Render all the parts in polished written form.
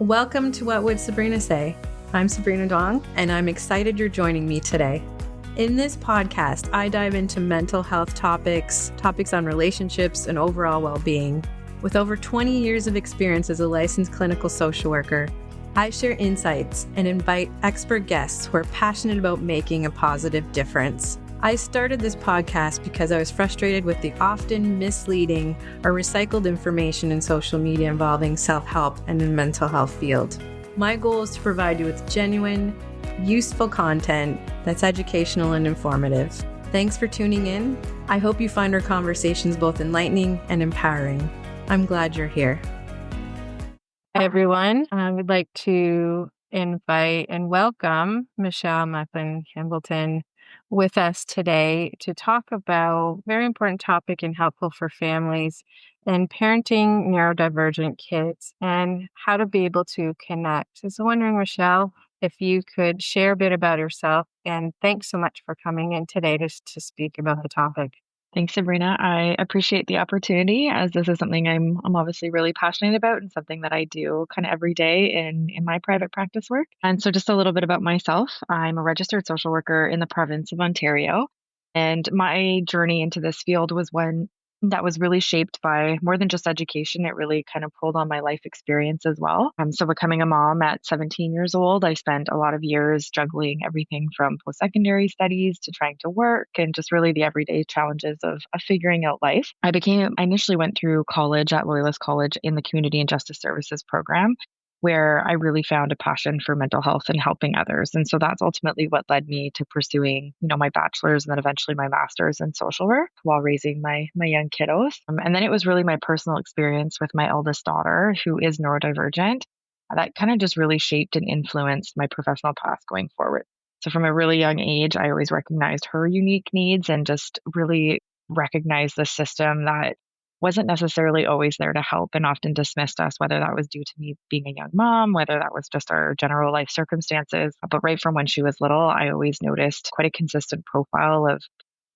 Welcome to What Would Sabrina Say? I'm Sabrina Dong, and I'm excited you're joining me today. In this podcast, I dive into mental health topics on relationships and overall well-being. With over 20 years of experience as a licensed clinical social worker, I share insights and invite expert guests who are passionate about making a positive difference. I started this podcast because I was frustrated with the often misleading or recycled information in social media involving self-help and the mental health field. My goal is to provide you with genuine, useful content that's educational and informative. Thanks for tuning in. I hope you find our conversations both enlightening and empowering. I'm glad you're here. Hi, everyone. I would like to invite and welcome Michelle Macland-Hambleton with us today to talk about a very important topic and helpful for families and parenting neurodivergent kids and how to be able to connect. So I was wondering, Michelle, if you could share a bit about yourself, and thanks so much for coming in today to speak about the topic. Thanks, Sabrina. I appreciate the opportunity, as this is something I'm obviously really passionate about and something that I do kind of every day in my private practice work. And so just a little bit about myself. I'm a registered social worker in the province of Ontario. And my journey into this field was one that was really shaped by more than just education. It really kind of pulled on my life experience as well. So becoming a mom at 17 years old, I spent a lot of years juggling everything from post-secondary studies to trying to work and just really the everyday challenges of figuring out life. I initially went through college at Loyalist College in the Community and Justice Services program, where I really found a passion for mental health and helping others. And so that's ultimately what led me to pursuing, my bachelor's and then eventually my master's in social work while raising my young kiddos. And then it was really my personal experience with my eldest daughter, who is neurodivergent, that kind of just really shaped and influenced my professional path going forward. So from a really young age, I always recognized her unique needs and just really recognized the system that wasn't necessarily always there to help and often dismissed us, whether that was due to me being a young mom, whether that was just our general life circumstances. But right from when she was little, I always noticed quite a consistent profile of,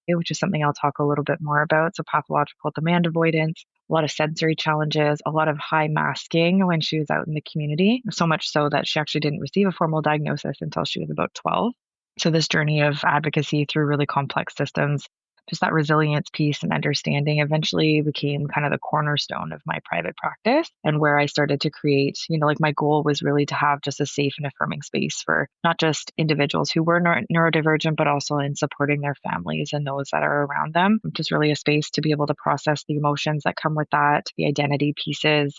which is something I'll talk a little bit more about. So pathological demand avoidance, a lot of sensory challenges, a lot of high masking when she was out in the community, so much so that she actually didn't receive a formal diagnosis until she was about 12. So this journey of advocacy through really complex systems, just that resilience piece and understanding eventually became kind of the cornerstone of my private practice, and where I started to create, my goal was really to have just a safe and affirming space for not just individuals who were neurodivergent, but also in supporting their families and those that are around them. Just really a space to be able to process the emotions that come with that, the identity pieces,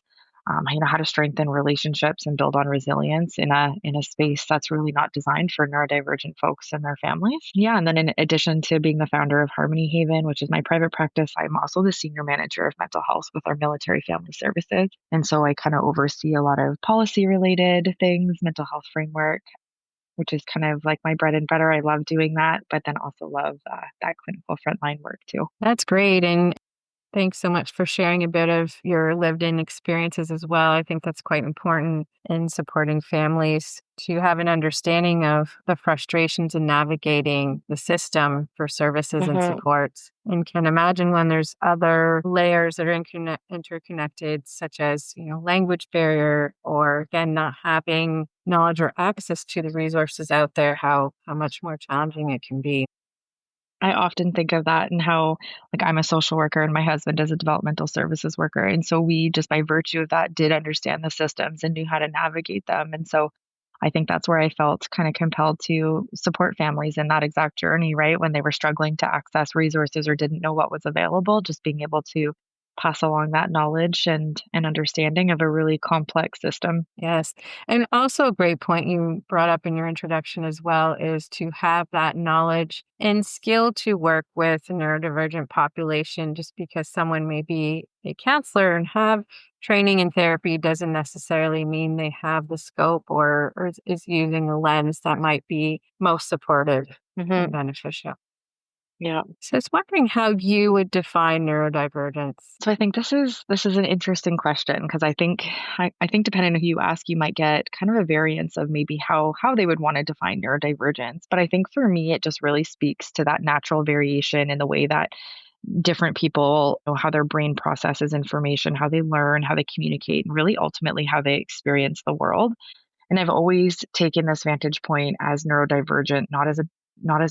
how to strengthen relationships and build on resilience in a space that's really not designed for neurodivergent folks and their families. Yeah, and then in addition to being the founder of Harmony Haven, which is my private practice, I'm also the senior manager of mental health with our military family services. And so I kind of oversee a lot of policy related things, mental health framework, which is kind of like my bread and butter. I love doing that, but then also love that clinical frontline work too. That's great. And thanks so much for sharing a bit of your lived-in experiences as well. I think that's quite important in supporting families to have an understanding of the frustrations in navigating the system for services and supports. And can imagine when there's other layers that are interconnected, such as, language barrier, or again, not having knowledge or access to the resources out there, how much more challenging it can be. I often think of that and how, I'm a social worker and my husband is a developmental services worker. And so we, just by virtue of that, did understand the systems and knew how to navigate them. And so I think that's where I felt kind of compelled to support families in that exact journey, right? When they were struggling to access resources or didn't know what was available, just being able to pass along that knowledge and understanding of a really complex system. Yes. And also a great point you brought up in your introduction as well is to have that knowledge and skill to work with a neurodivergent population. Just because someone may be a counselor and have training in therapy doesn't necessarily mean they have the scope or is using a lens that might be most supportive and beneficial. Yeah. So I was wondering how you would define neurodivergence. So I think this is an interesting question, because I think depending on who you ask, you might get kind of a variance of maybe how they would want to define neurodivergence. But I think for me, it just really speaks to that natural variation in the way that different people, how their brain processes information, how they learn, how they communicate, and really ultimately how they experience the world. And I've always taken this vantage point as neurodivergent, not as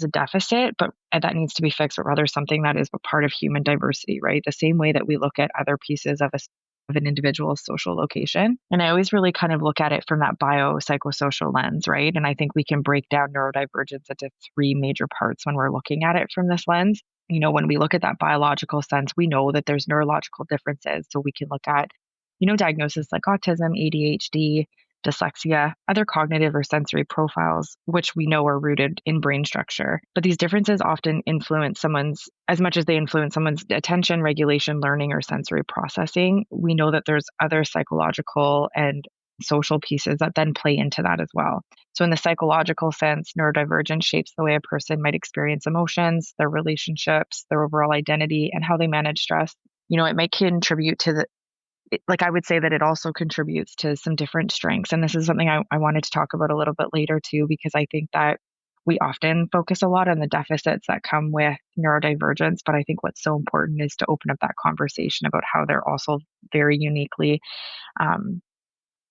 a deficit, but that needs to be fixed, but rather something that is a part of human diversity, right? The same way that we look at other pieces of an individual's social location. And I always really kind of look at it from that biopsychosocial lens, right? And I think we can break down neurodivergence into three major parts when we're looking at it from this lens. When we look at that biological sense, we know that there's neurological differences. So we can look at, diagnosis like autism, ADHD, dyslexia, other cognitive or sensory profiles, which we know are rooted in brain structure. But these differences often influence as much as they influence someone's attention, regulation, learning, or sensory processing, we know that there's other psychological and social pieces that then play into that as well. So in the psychological sense, neurodivergence shapes the way a person might experience emotions, their relationships, their overall identity, and how they manage stress. It might contribute to I would say that it also contributes to some different strengths. And this is something I wanted to talk about a little bit later too, because I think that we often focus a lot on the deficits that come with neurodivergence. But I think what's so important is to open up that conversation about how they're also very uniquely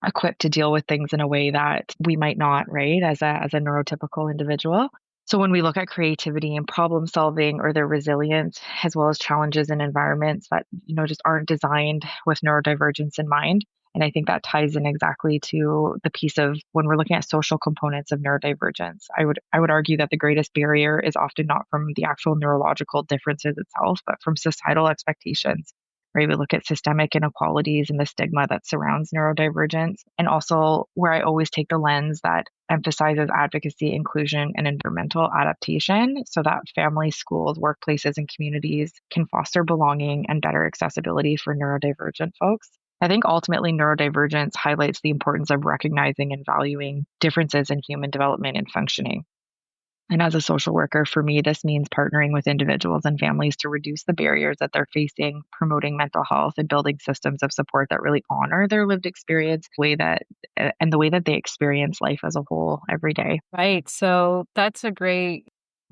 equipped to deal with things in a way that we might not, right, as a neurotypical individual. So when we look at creativity and problem solving or their resilience, as well as challenges in environments that, just aren't designed with neurodivergence in mind. And I think that ties in exactly to the piece of when we're looking at social components of neurodivergence. I would argue that the greatest barrier is often not from the actual neurological differences itself, but from societal expectations. Right? We look at systemic inequalities and the stigma that surrounds neurodivergence. And also where I always take the lens that emphasizes advocacy, inclusion, and environmental adaptation so that families, schools, workplaces, and communities can foster belonging and better accessibility for neurodivergent folks. I think ultimately neurodivergence highlights the importance of recognizing and valuing differences in human development and functioning. And as a social worker, for me, this means partnering with individuals and families to reduce the barriers that they're facing, promoting mental health and building systems of support that really honor their lived experience, and the way that they experience life as a whole every day. Right. So that's a great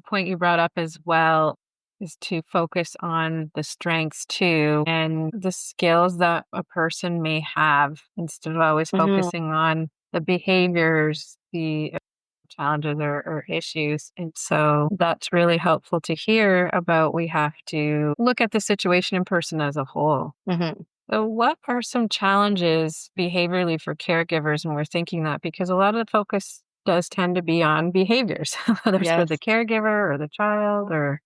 point you brought up as well, is to focus on the strengths too and the skills that a person may have instead of always focusing on the behaviors, the challenges or issues. And so that's really helpful to hear about. We have to look at the situation in person as a whole. So what are some challenges behaviorally for caregivers when we're thinking that? Because a lot of the focus does tend to be on behaviors, whether it's for the caregiver or the child or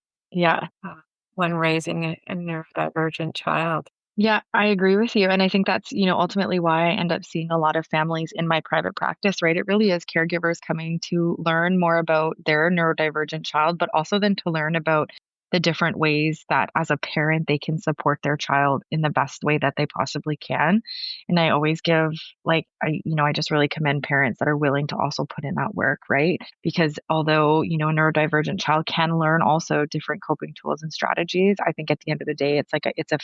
when raising a neurodivergent child. Yeah, I agree with you. And I think that's, ultimately why I end up seeing a lot of families in my private practice, right? It really is caregivers coming to learn more about their neurodivergent child, but also then to learn about the different ways that as a parent, they can support their child in the best way that they possibly can. And I always give I just really commend parents that are willing to also put in that work, right? Because although, a neurodivergent child can learn also different coping tools and strategies, I think at the end of the day, it's a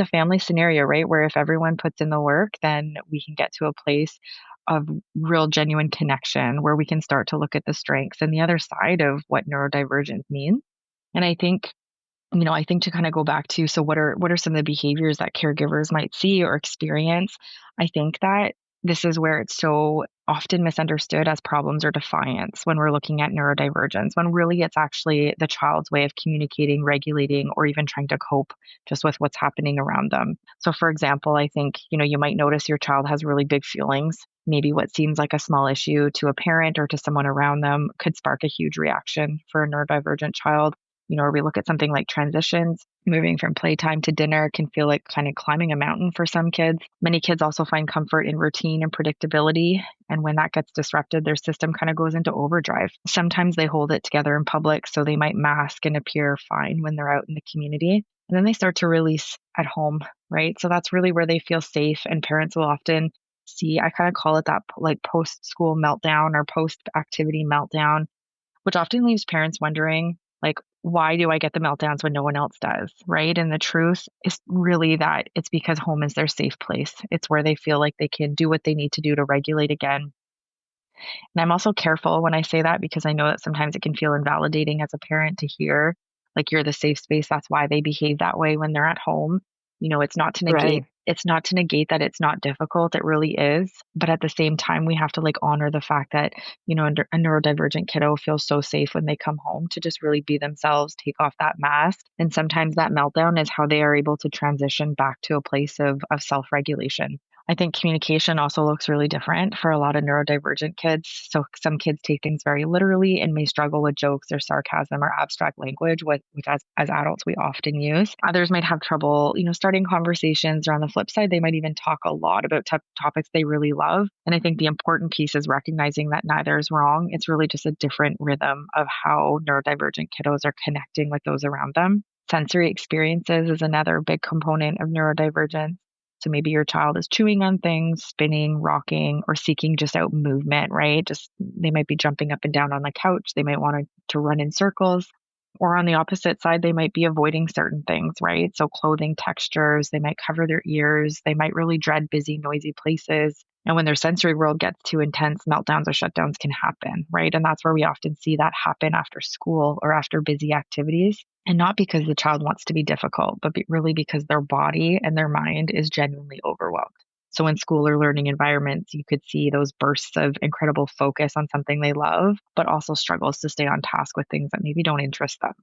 family scenario, right? Where if everyone puts in the work, then we can get to a place of real genuine connection where we can start to look at the strengths and the other side of what neurodivergence means. And I think to kind of go back to, so what are some of the behaviors that caregivers might see or experience? I think that this is where it's so often misunderstood as problems or defiance when we're looking at neurodivergence, when really it's actually the child's way of communicating, regulating, or even trying to cope just with what's happening around them. So for example, I think, you might notice your child has really big feelings. Maybe what seems like a small issue to a parent or to someone around them could spark a huge reaction for a neurodivergent child. Or we look at something like transitions, moving from playtime to dinner can feel like kind of climbing a mountain for some kids. Many kids also find comfort in routine and predictability. And when that gets disrupted, their system kind of goes into overdrive. Sometimes they hold it together in public, so they might mask and appear fine when they're out in the community. And then they start to release at home, right? So that's really where they feel safe. And parents will often see, I kind of call it that like post-school meltdown or post-activity meltdown, which often leaves parents wondering, like, why do I get the meltdowns when no one else does, right? And the truth is really that it's because home is their safe place. It's where they feel like they can do what they need to do to regulate again. And I'm also careful when I say that because I know that sometimes it can feel invalidating as a parent to hear like you're the safe space. That's why they behave that way when they're at home. It's not to negate Right. that it's not difficult. It really is. But at the same time, we have to like honor the fact that, a neurodivergent kiddo feels so safe when they come home to just really be themselves, take off that mask. And sometimes that meltdown is how they are able to transition back to a place of self-regulation. I think communication also looks really different for a lot of neurodivergent kids. So some kids take things very literally and may struggle with jokes or sarcasm or abstract language, which as adults we often use. Others might have trouble, starting conversations, or on the flip side, they might even talk a lot about topics they really love. And I think the important piece is recognizing that neither is wrong. It's really just a different rhythm of how neurodivergent kiddos are connecting with those around them. Sensory experiences is another big component of neurodivergence. So maybe your child is chewing on things, spinning, rocking, or seeking just out movement, right? Just they might be jumping up and down on the couch. They might want to run in circles. Or on the opposite side, they might be avoiding certain things, right? So clothing textures, they might cover their ears. They might really dread busy, noisy places. And when their sensory world gets too intense, meltdowns or shutdowns can happen, right? And that's where we often see that happen after school or after busy activities. And not because the child wants to be difficult, but really because their body and their mind is genuinely overwhelmed. So in school or learning environments, you could see those bursts of incredible focus on something they love, but also struggles to stay on task with things that maybe don't interest them.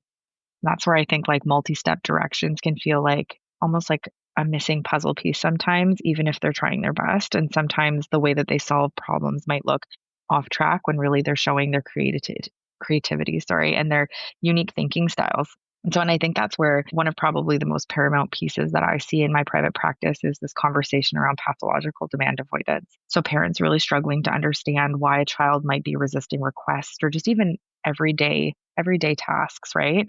That's where I think like multi-step directions can feel like almost like a missing puzzle piece sometimes, even if they're trying their best. And sometimes the way that they solve problems might look off track when really they're showing their creativity, and their unique thinking styles. And I think that's where one of probably the most paramount pieces that I see in my private practice is this conversation around pathological demand avoidance. So parents really struggling to understand why a child might be resisting requests or just even everyday tasks, right?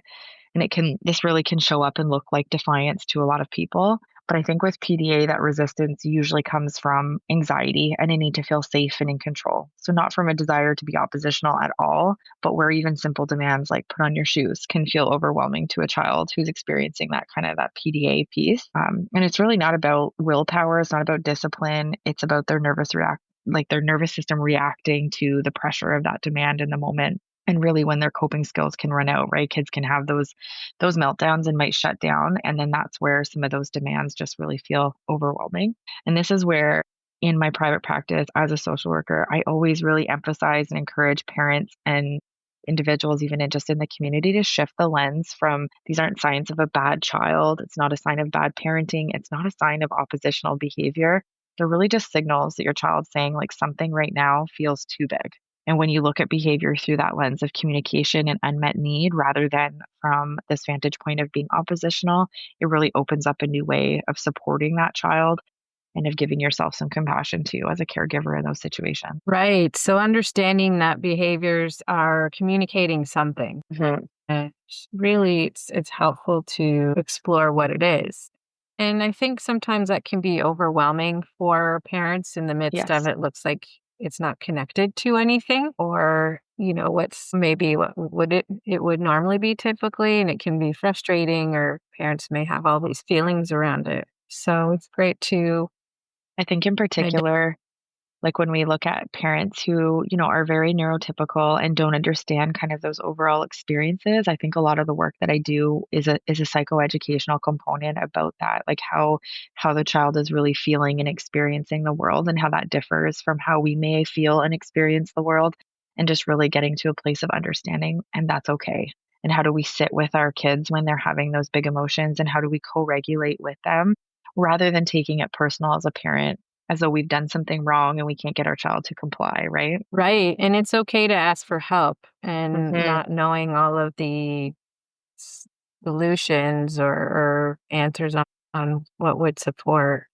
And this really can show up and look like defiance to a lot of people. But I think with PDA, that resistance usually comes from anxiety and a need to feel safe and in control. So not from a desire to be oppositional at all, but where even simple demands like put on your shoes can feel overwhelming to a child who's experiencing that PDA piece. And it's really not about willpower. It's not about discipline. It's about their their nervous system reacting to the pressure of that demand in the moment. And really when their coping skills can run out, right? Kids can have those meltdowns and might shut down. And then that's where some of those demands just really feel overwhelming. And this is where in my private practice as a social worker, I always really emphasize and encourage parents and individuals, even just in the community, to shift the lens from these aren't signs of a bad child. It's not a sign of bad parenting. It's not a sign of oppositional behavior. They're really just signals that your child's saying like something right now feels too big. And when you look at behavior through that lens of communication and unmet need, rather than from this vantage point of being oppositional, it really opens up a new way of supporting that child and of giving yourself some compassion too as a caregiver in those situations. Right. So understanding that behaviors are communicating something. Mhm. And really, it's helpful to explore what it is. And I think sometimes that can be overwhelming for parents in the midst of Yes. it. Looks like it's not connected to anything, or what's maybe what would it would normally be typically, and it can be frustrating, or parents may have all these feelings around it. So it's great to I think in particular, like when we look at parents who, are very neurotypical and don't understand kind of those overall experiences, I think a lot of the work that I do is a psychoeducational component about that, like how the child is really feeling and experiencing the world and how that differs from how we may feel and experience the world, and just really getting to a place of understanding, and that's okay. And how do we sit with our kids when they're having those big emotions, and how do we co-regulate with them rather than taking it personal as a parent, as though we've done something wrong and we can't get our child to comply, right? right. And it's okay to ask for help, and Hmm. not knowing all of the solutions or answers on what would support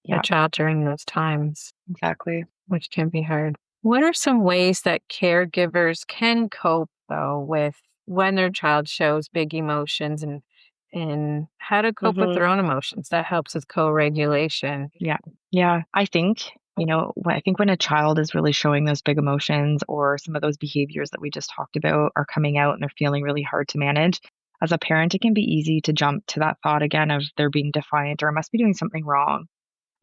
a Yeah, child during those times, exactly. which can be hard. What are some ways that caregivers can cope, though, with when their child shows big emotions, and how to cope with Hmm. their own emotions? That helps with co-regulation. Yeah. Yeah. I think when a child is really showing those big emotions or some of those behaviors that we just talked about are coming out and they're feeling really hard to manage, as a parent, it can be easy to jump to that thought again of they're being defiant or I must be doing something wrong.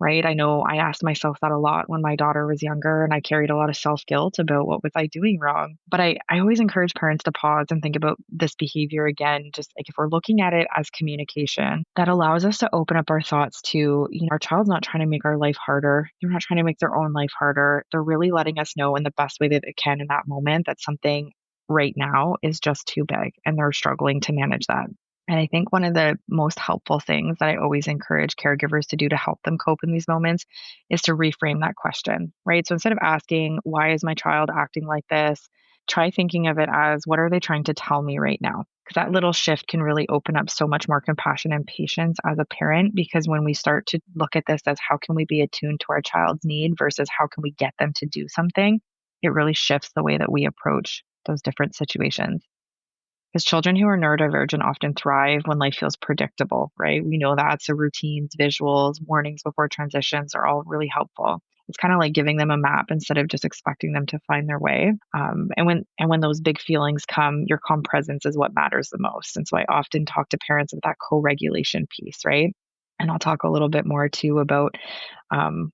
right? I know I asked myself that a lot when my daughter was younger, and I carried a lot of self-guilt about what was I doing wrong. But I always encourage parents to pause and think about this behavior again, just like if we're looking at it as communication, that allows us to open up our thoughts to, our child's not trying to make our life harder. They're not trying to make their own life harder. They're really letting us know in the best way that they can in that moment that something right now is just too big and they're struggling to manage that. And I think one of the most helpful things that I always encourage caregivers to do to help them cope in these moments is to reframe that question, right? So instead of asking, why is my child acting like this? Try thinking of it as, what are they trying to tell me right now? Because that little shift can really open up so much more compassion and patience as a parent. Because when we start to look at this as how can we be attuned to our child's need versus how can we get them to do something, it really shifts the way that we approach those different situations. Because children who are neurodivergent often thrive when life feels predictable, right? We know that. So routines, visuals, warnings before transitions are all really helpful. It's kind of like giving them a map instead of just expecting them to find their way. And when those big feelings come, your calm presence is what matters the most. And so I often talk to parents of that co-regulation piece, right? And I'll talk a little bit more too about um,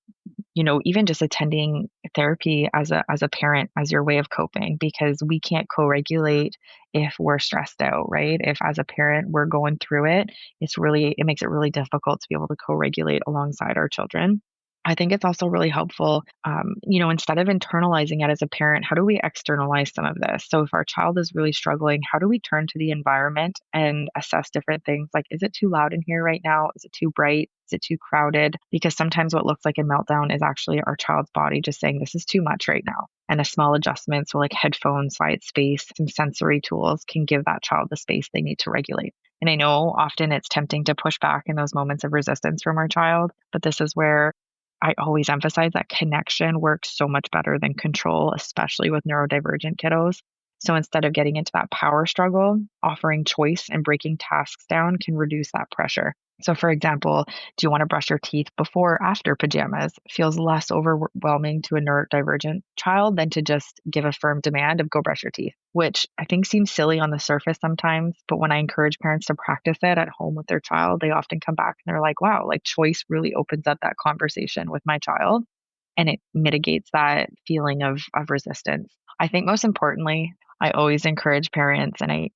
even just attending therapy as a parent as your way of coping, because we can't co-regulate if we're stressed out, right? If as a parent we're going through it, it makes it really difficult to be able to co-regulate alongside our children. I think it's also really helpful, instead of internalizing it as a parent, how do we externalize some of this? So if our child is really struggling, how do we turn to the environment and assess different things? Like, is it too loud in here right now? Is it too bright? Is it too crowded? Because sometimes what looks like a meltdown is actually our child's body just saying, this is too much right now. And a small adjustment, so like headphones, quiet space, some sensory tools can give that child the space they need to regulate. And I know often it's tempting to push back in those moments of resistance from our child, but this is where I always emphasize that connection works so much better than control, especially with neurodivergent kiddos. So instead of getting into that power struggle, offering choice and breaking tasks down can reduce that pressure. So, for example, do you want to brush your teeth before or after pajamas? Feels less overwhelming to a neurodivergent child than to just give a firm demand of go brush your teeth, which I think seems silly on the surface sometimes. But when I encourage parents to practice it at home with their child, they often come back and they're like, wow, like choice really opens up that conversation with my child and it mitigates that feeling of resistance. I think most importantly, I always encourage parents and I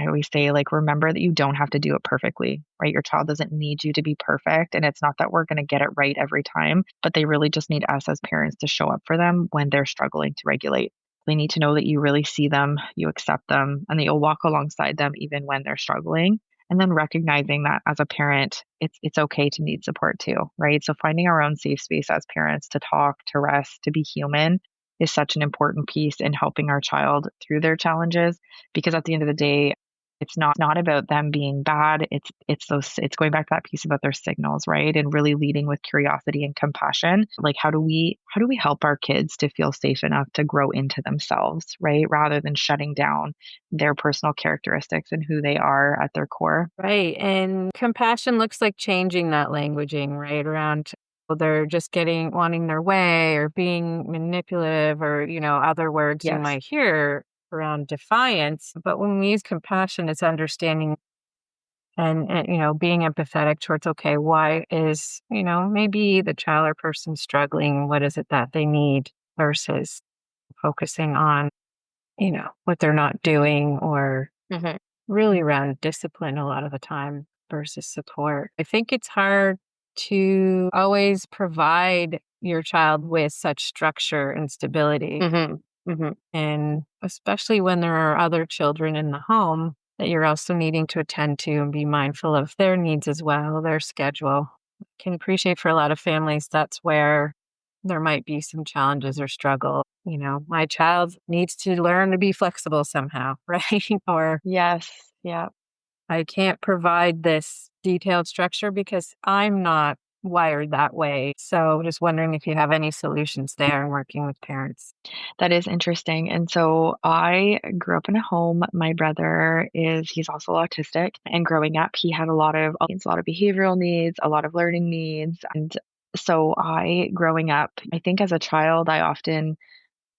always say, like, remember that you don't have to do it perfectly, right? Your child doesn't need you to be perfect. And it's not that we're going to get it right every time, but they really just need us as parents to show up for them when they're struggling to regulate. They need to know that you really see them, you accept them, and that you'll walk alongside them even when they're struggling. And then recognizing that as a parent, it's okay to need support too, right? So finding our own safe space as parents to talk, to rest, to be human is such an important piece in helping our child through their challenges. Because at the end of the day, it's not about them being bad. It's going back to that piece about their signals, right? And really leading with curiosity and compassion. Like how do we help our kids to feel safe enough to grow into themselves, right? Rather than shutting down their personal characteristics and who they are at their core. Right. And compassion looks like changing that languaging, right? Around they're just wanting their way or being manipulative or, other words you Yes. might hear around defiance. But when we use compassion, it's understanding and being empathetic towards, okay, why is, maybe the child or person struggling? What is it that they need versus focusing on, what they're not doing or Hmm. really around discipline a lot of the time versus support. I think it's hard to always provide your child with such structure and stability. Hmm. Hmm. And especially when there are other children in the home that you're also needing to attend to and be mindful of their needs as well, their schedule. Can appreciate for a lot of families, that's where there might be some challenges or struggle. My child needs to learn to be flexible somehow, right? Or Yes. Yeah. I can't provide this detailed structure because I'm not wired that way. So just wondering if you have any solutions there in working with parents. That is interesting. And so I grew up in a home. My brother he's also autistic. And growing up, he had a lot of needs, a lot of behavioral needs, a lot of learning needs. And so growing up, I think as a child, I often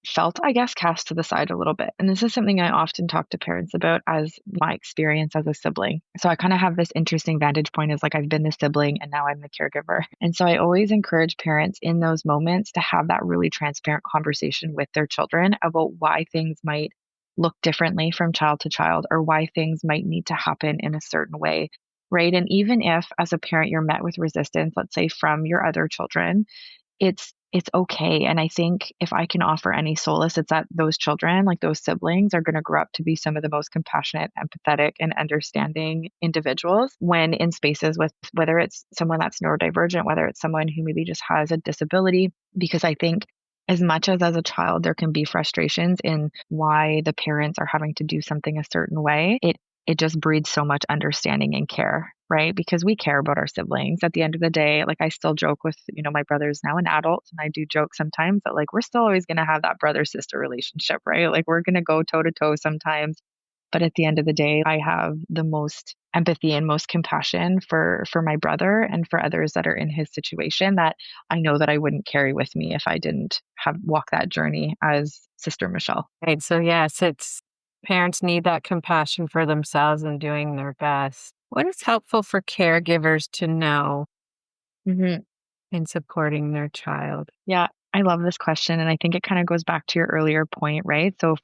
felt, I guess, cast to the side a little bit. And this is something I often talk to parents about as my experience as a sibling. So I kind of have this interesting vantage point as like I've been the sibling and now I'm the caregiver. And so I always encourage parents in those moments to have that really transparent conversation with their children about why things might look differently from child to child or why things might need to happen in a certain way. Right. And even if as a parent you're met with resistance, let's say from your other children, it's okay. And I think if I can offer any solace, it's that those children, like those siblings, are going to grow up to be some of the most compassionate, empathetic, and understanding individuals when in spaces with whether it's someone that's neurodivergent, whether it's someone who maybe just has a disability. Because I think as much as a child, there can be frustrations in why the parents are having to do something a certain way. It just breeds so much understanding and care, right? Because we care about our siblings. At the end of the day, like I still joke with, my brother's now an adult, and I do joke sometimes that like we're still always going to have that brother sister relationship, right? Like we're going to go toe to toe sometimes. But at the end of the day, I have the most empathy and most compassion for my brother and for others that are in his situation that I know that I wouldn't carry with me if I didn't have walk that journey as Sister Michelle. Right. So, yes, it's parents need that compassion for themselves and doing their best. What is helpful for caregivers to know Mhm. in supporting their child? Yeah, I love this question. And I think it kind of goes back to your earlier point, right? So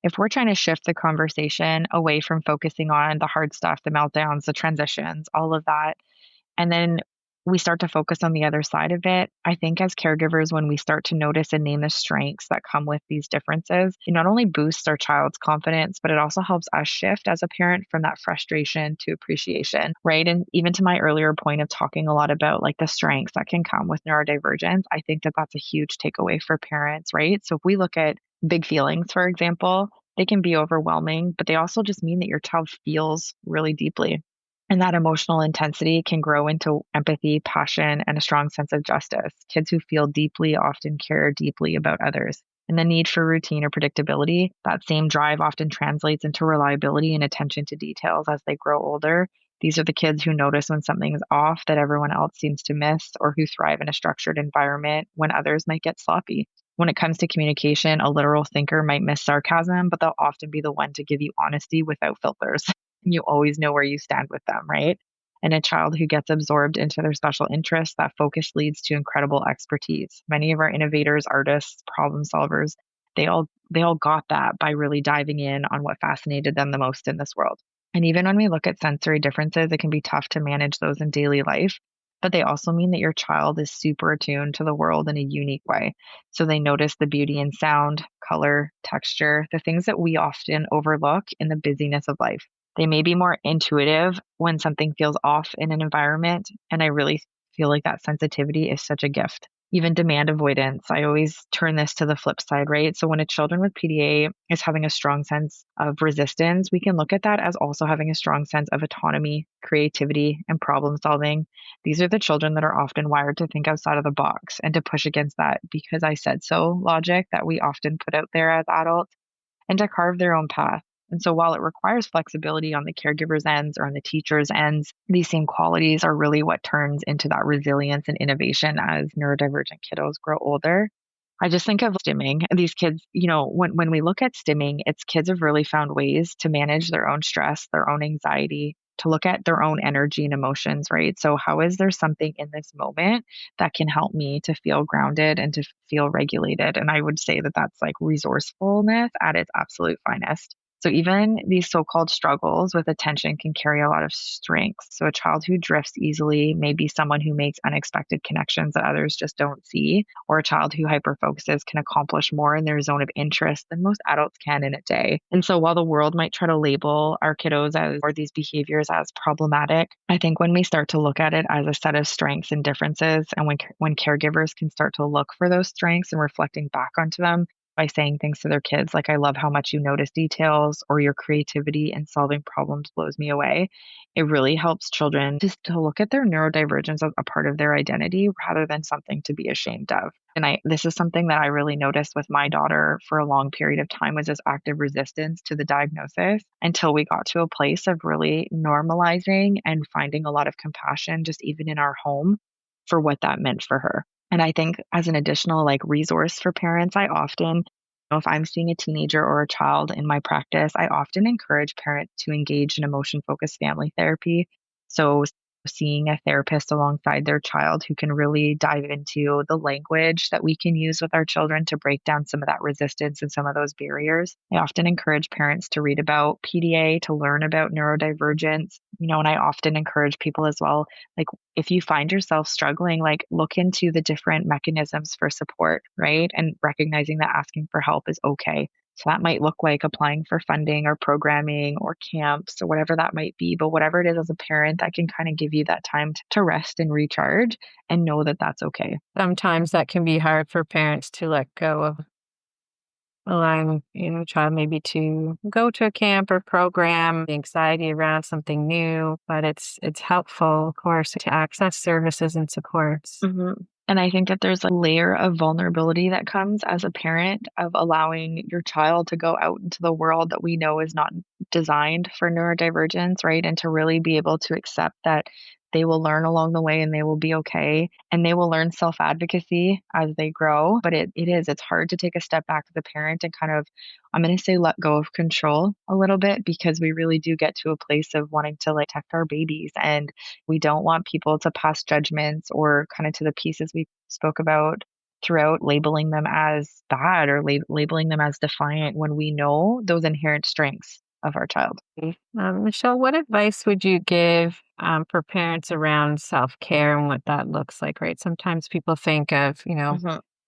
if we're trying to shift the conversation away from focusing on the hard stuff, the meltdowns, the transitions, all of that, and then we start to focus on the other side of it. I think as caregivers, when we start to notice and name the strengths that come with these differences, it not only boosts our child's confidence, but it also helps us shift as a parent from that frustration to appreciation, right? And even to my earlier point of talking a lot about like the strengths that can come with neurodivergence, I think that that's a huge takeaway for parents, right? So if we look at big feelings, for example, they can be overwhelming, but they also just mean that your child feels really deeply. And that emotional intensity can grow into empathy, passion, and a strong sense of justice. Kids who feel deeply often care deeply about others. And the need for routine or predictability, that same drive often translates into reliability and attention to details as they grow older. These are the kids who notice when something is off that everyone else seems to miss, or who thrive in a structured environment when others might get sloppy. When it comes to communication, a literal thinker might miss sarcasm, but they'll often be the one to give you honesty without filters. You always know where you stand with them, right? And a child who gets absorbed into their special interests, that focus leads to incredible expertise. Many of our innovators, artists, problem solvers, they all got that by really diving in on what fascinated them the most in this world. And even when we look at sensory differences, it can be tough to manage those in daily life, but they also mean that your child is super attuned to the world in a unique way. So they notice the beauty in sound, color, texture, the things that we often overlook in the busyness of life. They may be more intuitive when something feels off in an environment. And I really feel like that sensitivity is such a gift. Even demand avoidance, I always turn this to the flip side, right? So when a children with PDA is having a strong sense of resistance, we can look at that as also having a strong sense of autonomy, creativity, and problem solving. These are the children that are often wired to think outside of the box and to push against that because I said so logic that we often put out there as adults and to carve their own path. And so while it requires flexibility on the caregiver's ends or on the teacher's ends, these same qualities are really what turns into that resilience and innovation as neurodivergent kiddos grow older. I just think of stimming. These kids, when we look at stimming, it's kids have really found ways to manage their own stress, their own anxiety, to look at their own energy and emotions, right? So how is there something in this moment that can help me to feel grounded and to feel regulated? And I would say that that's like resourcefulness at its absolute finest. So even these so-called struggles with attention can carry a lot of strengths. So a child who drifts easily may be someone who makes unexpected connections that others just don't see, or a child who hyperfocuses can accomplish more in their zone of interest than most adults can in a day. And so while the world might try to label our kiddos as or these behaviors as problematic, I think when we start to look at it as a set of strengths and differences, and when caregivers can start to look for those strengths and reflecting back onto them, by saying things to their kids like, I love how much you notice details, or your creativity in solving problems blows me away. It really helps children just to look at their neurodivergence as a part of their identity rather than something to be ashamed of. And this is something that I really noticed with my daughter for a long period of time, was this active resistance to the diagnosis until we got to a place of really normalizing and finding a lot of compassion just even in our home for what that meant for her. And I think as an additional like resource for parents, I often If I'm seeing a teenager or a child in my practice, I often encourage parents to engage in emotion focused family therapy. So, seeing a therapist alongside their child who can really dive into the language that we can use with our children to break down some of that resistance and some of those barriers. I often encourage parents to read about PDA, to learn about neurodivergence, and I often encourage people as well, like, if you find yourself struggling, like, look into the different mechanisms for support, right? And recognizing that asking for help is okay. So that might look like applying for funding or programming or camps or whatever that might be. But whatever it is as a parent, that can kind of give you that time to rest and recharge and know that that's okay. Sometimes that can be hard for parents to let go of allowing, child maybe to go to a camp or program, the anxiety around something new, but it's helpful, of course, to access services and supports. And I think that there's a layer of vulnerability that comes as a parent of allowing your child to go out into the world that we know is not designed for neurodivergence, right? And to really be able to accept that they will learn along the way and they will be okay. And they will learn self advocacy as they grow. But it's hard to take a step back as a parent and kind of, I'm going to say, let go of control a little bit, because we really do get to a place of wanting to like protect our babies. And we don't want people to pass judgments or kind of to the pieces we spoke about throughout, labeling them as bad or labeling them as defiant when we know those inherent strengths of our child. Michelle, what advice would you give for parents around self-care and what that looks like, right? Sometimes people think of,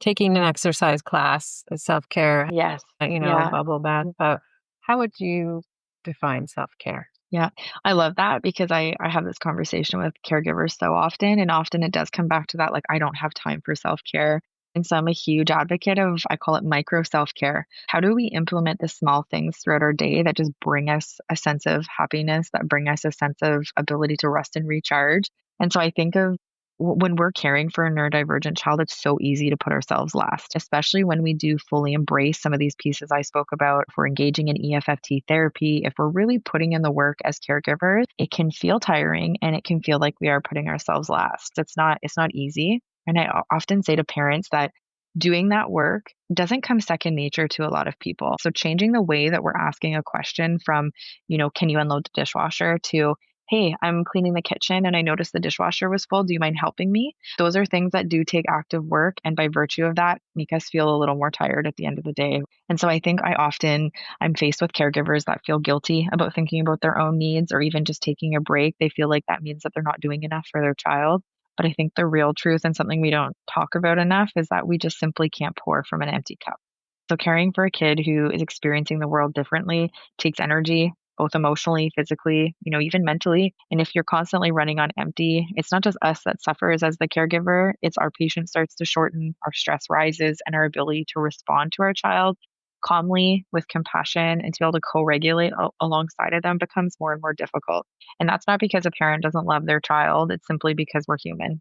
taking an exercise class as self-care, Yes. bubble bath, but how would you define self-care? Yeah, I love that, because I have this conversation with caregivers so often, and often it does come back to that, like, I don't have time for self-care. And so I'm a huge advocate of, I call it micro self-care. How do we implement the small things throughout our day that just bring us a sense of happiness, that bring us a sense of ability to rest and recharge? And so I think of when we're caring for a neurodivergent child, it's so easy to put ourselves last, especially when we do fully embrace some of these pieces I spoke about. If we're engaging in EFFT therapy, if we're really putting in the work as caregivers, it can feel tiring and it can feel like we are putting ourselves last. It's not easy. And I often say to parents that doing that work doesn't come second nature to a lot of people. So changing the way that we're asking a question from, can you unload the dishwasher, to, hey, I'm cleaning the kitchen and I noticed the dishwasher was full. Do you mind helping me? Those are things that do take active work, and by virtue of that, make us feel a little more tired at the end of the day. And so I think I'm faced with caregivers that feel guilty about thinking about their own needs, or even just taking a break. They feel like that means that they're not doing enough for their child. But I think the real truth, and something we don't talk about enough, is that we just simply can't pour from an empty cup. So caring for a kid who is experiencing the world differently takes energy, both emotionally, physically, even mentally. And if you're constantly running on empty, it's not just us that suffers as the caregiver, it's our patience starts to shorten, our stress rises, and our ability to respond to our child calmly with compassion and to be able to co-regulate alongside of them becomes more and more difficult. And that's not because a parent doesn't love their child, it's simply because we're human.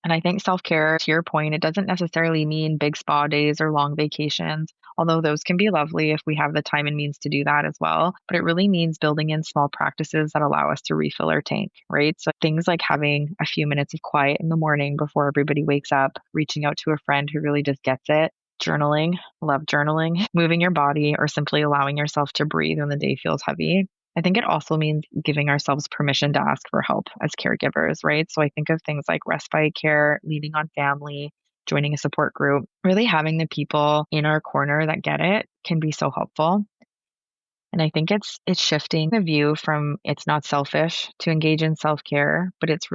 And I think self-care, to your point, it doesn't necessarily mean big spa days or long vacations, although those can be lovely if we have the time and means to do that as well. But it really means building in small practices that allow us to refill our tank, right? So things like having a few minutes of quiet in the morning before everybody wakes up, reaching out to a friend who really just gets it, journaling, love journaling, moving your body, or simply allowing yourself to breathe when the day feels heavy. I think it also means giving ourselves permission to ask for help as caregivers, right? So I think of things like respite care, leaning on family, joining a support group, really having the people in our corner that get it can be so helpful. And I think it's shifting the view from it's not selfish to engage in self-care, but it's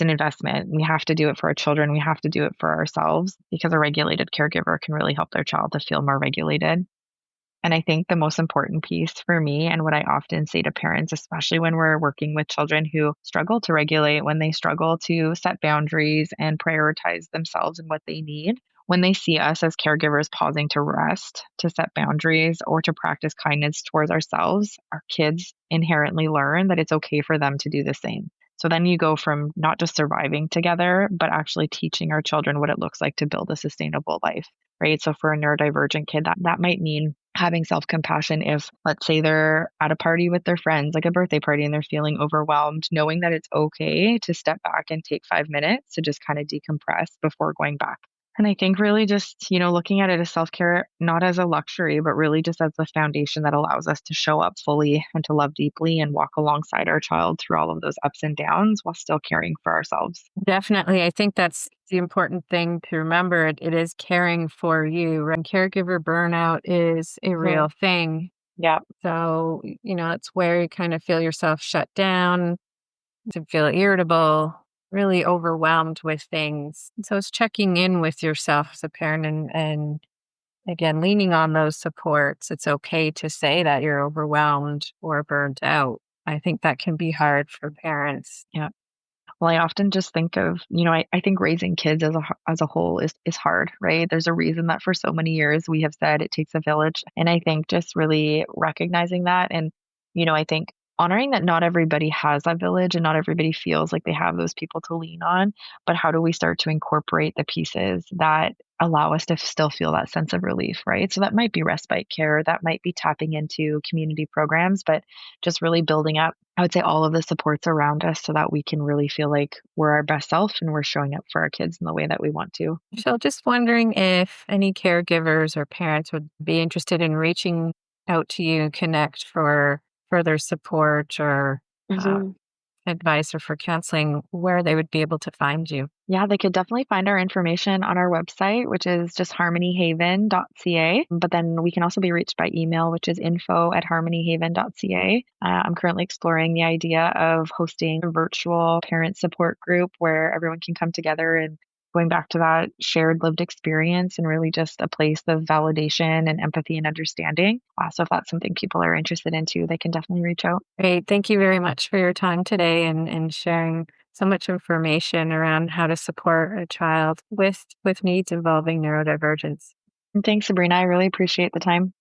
an investment. We have to do it for our children. We have to do it for ourselves, because a regulated caregiver can really help their child to feel more regulated. And I think the most important piece for me, and what I often say to parents, especially when we're working with children who struggle to regulate, when they struggle to set boundaries and prioritize themselves and what they need, when they see us as caregivers pausing to rest, to set boundaries, or to practice kindness towards ourselves, our kids inherently learn that it's okay for them to do the same. So then you go from not just surviving together, but actually teaching our children what it looks like to build a sustainable life, right? So for a neurodivergent kid, that might mean having self-compassion if, let's say, they're at a party with their friends, like a birthday party, and they're feeling overwhelmed, knowing that it's okay to step back and take 5 minutes to just kind of decompress before going back And I think really just, looking at it as self-care, not as a luxury, but really just as the foundation that allows us to show up fully and to love deeply and walk alongside our child through all of those ups and downs while still caring for ourselves. Definitely. I think that's the important thing to remember. It is caring for you. And caregiver burnout is a Mhm. real thing. Yeah. So, it's where you kind of feel yourself shut down, to feel irritable, really overwhelmed with things. So it's checking in with yourself as a parent and again, leaning on those supports. It's okay to say that you're overwhelmed or burned out. I think that can be hard for parents. Yeah. Well, I often just think of, I think raising kids as a whole is hard, right? There's a reason that for so many years we have said it takes a village. And I think just really recognizing that and, I think honoring that not everybody has that village and not everybody feels like they have those people to lean on, but how do we start to incorporate the pieces that allow us to still feel that sense of relief, right? So that might be respite care, that might be tapping into community programs, but just really building up, I would say, all of the supports around us so that we can really feel like we're our best self and we're showing up for our kids in the way that we want to. So just wondering if any caregivers or parents would be interested in reaching out to you and connect for further support or uh, Mhm. advice or for counseling, where they would be able to find you. Yeah, they could definitely find our information on our website, which is just harmonyhaven.ca. But then we can also be reached by email, which is info@harmonyhaven.ca. I'm currently exploring the idea of hosting a virtual parent support group where everyone can come together and going back to that shared lived experience and really just a place of validation and empathy and understanding. So if that's something people are interested in too, they can definitely reach out. Great. Thank you very much for your time today and sharing so much information around how to support a child with needs involving neurodivergence. And thanks, Sabrina. I really appreciate the time.